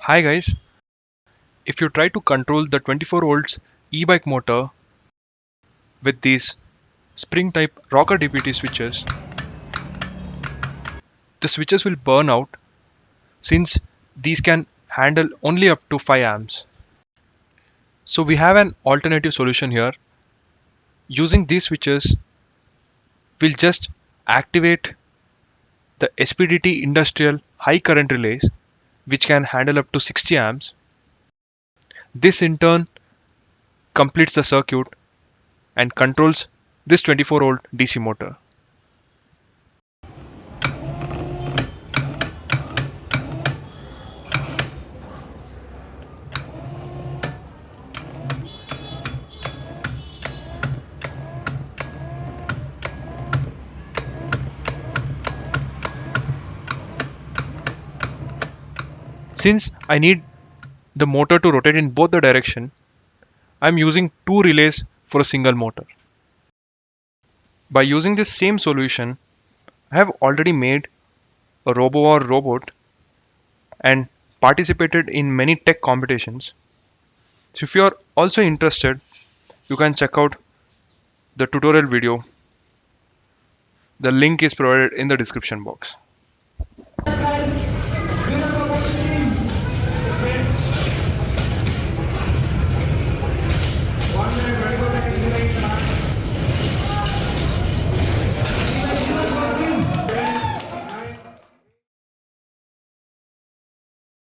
Hi guys, if you try to control the 24 volts e-bike motor with these spring type rocker DPT switches, the switches will burn out since these can handle only up to 5 amps. So we have an alternative solution here. Using these switches, we'll just activate the SPDT industrial high current relays which can handle up to 60 amps. This in turn completes the circuit and controls this 24 volt DC motor. Since I need the motor to rotate in both the direction, I'm using two relays for a single motor. By using this same solution, I have already made a RoboWar robot and participated in many tech competitions. So if you are also interested, you can check out the tutorial video. The link is provided in the description box.